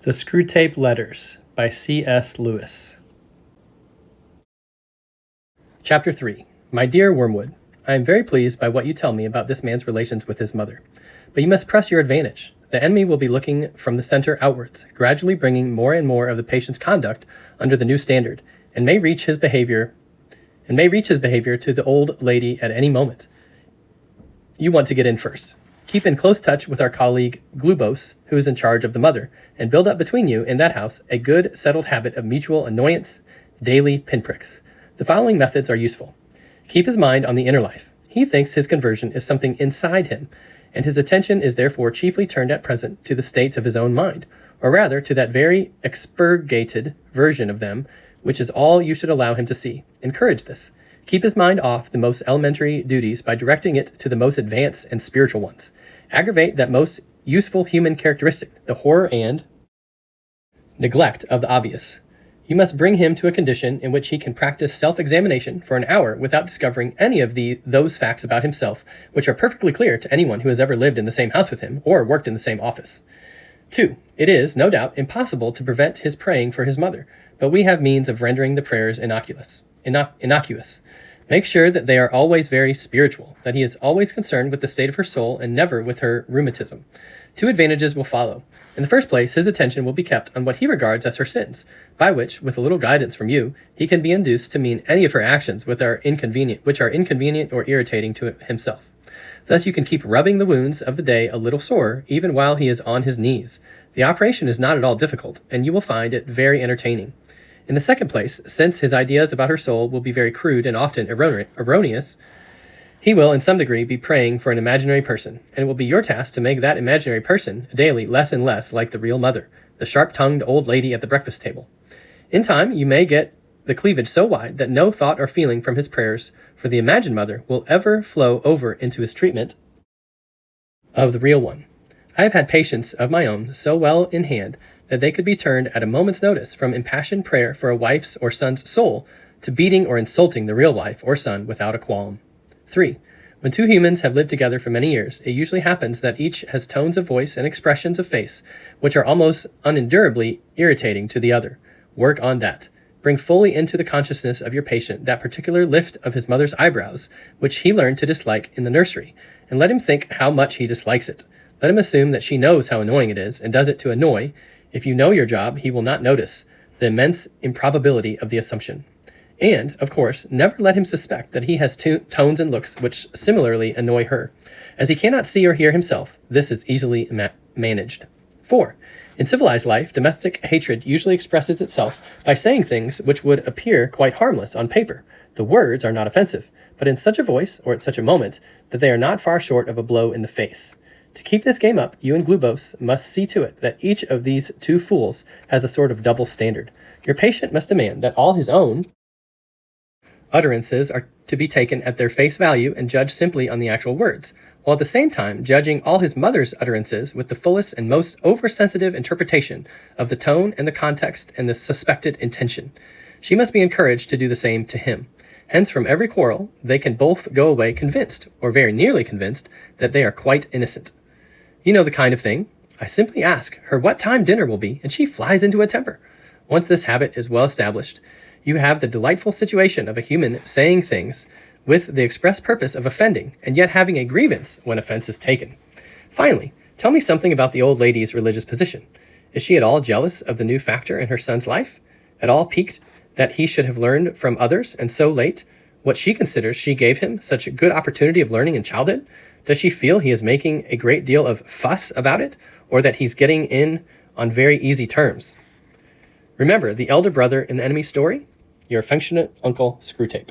The Screwtape Letters by C.S. Lewis. Chapter 3. My dear Wormwood, I am very pleased by what you tell me about this man's relations with his mother. But you must press your advantage. The enemy will be looking from the center outwards, gradually bringing more and more of the patient's conduct under the new standard, and may reach his behavior to the old lady at any moment. You want to get in first. Keep in close touch with our colleague Glubose, who is in charge of the mother, and build up between you in that house a good, settled habit of mutual annoyance, daily pinpricks. The following methods are useful. Keep his mind on the inner life. He thinks his conversion is something inside him, and his attention is therefore chiefly turned at present to the states of his own mind, or rather to that very expurgated version of them, which is all you should allow him to see. Encourage this. Keep his mind off the most elementary duties by directing it to the most advanced and spiritual ones. Aggravate that most useful human characteristic, the horror and neglect of the obvious. You must bring him to a condition in which he can practice self-examination for an hour without discovering any of those facts about himself which are perfectly clear to anyone who has ever lived in the same house with him or worked in the same office. 2. It is, no doubt, impossible to prevent his praying for his mother, but we have means of rendering the prayers innocuous. Make sure that they are always very spiritual, that he is always concerned with the state of her soul and never with her rheumatism. 2 advantages will follow. In the first place, his attention will be kept on what he regards as her sins, by which, with a little guidance from you, he can be induced to mean any of her actions which are inconvenient or irritating to himself. Thus you can keep rubbing the wounds of the day a little sore, even while he is on his knees. The operation is not at all difficult, and you will find it very entertaining. In the second place, since his ideas about her soul will be very crude and often erroneous, he will, in some degree, be praying for an imaginary person, and it will be your task to make that imaginary person daily less and less like the real mother, the sharp-tongued old lady at the breakfast table. In time, you may get the cleavage so wide that no thought or feeling from his prayers for the imagined mother will ever flow over into his treatment of the real one. I have had patients of my own so well in hand that they could be turned at a moment's notice from impassioned prayer for a wife's or son's soul to beating or insulting the real wife or son without a qualm. 3. When 2 humans have lived together for many years, it usually happens that each has tones of voice and expressions of face which are almost unendurably irritating to the other. Work on that. Bring fully into the consciousness of your patient that particular lift of his mother's eyebrows, which he learned to dislike in the nursery, and let him think how much he dislikes it. Let him assume that she knows how annoying it is, and does it to annoy. If you know your job, he will not notice the immense improbability of the assumption. And, of course, never let him suspect that he has tones and looks which similarly annoy her. As he cannot see or hear himself, this is easily managed. 4. In civilized life, domestic hatred usually expresses itself by saying things which would appear quite harmless on paper. The words are not offensive, but in such a voice, or at such a moment, that they are not far short of a blow in the face. To keep this game up, you and Glubose must see to it that each of these 2 fools has a sort of double standard. Your patient must demand that all his own utterances are to be taken at their face value and judged simply on the actual words, while at the same time judging all his mother's utterances with the fullest and most oversensitive interpretation of the tone and the context and the suspected intention. She must be encouraged to do the same to him. Hence, from every quarrel, they can both go away convinced, or very nearly convinced, that they are quite innocent. You know the kind of thing. I simply ask her what time dinner will be, and she flies into a temper. Once this habit is well established, you have the delightful situation of a human saying things with the express purpose of offending, and yet having a grievance when offense is taken. Finally, tell me something about the old lady's religious position. Is she at all jealous of the new factor in her son's life? At all piqued that he should have learned from others, and so late, what she considers she gave him such a good opportunity of learning in childhood? Does she feel he is making a great deal of fuss about it, or that he's getting in on very easy terms? Remember the elder brother in the enemy story? Your affectionate Uncle Screwtape.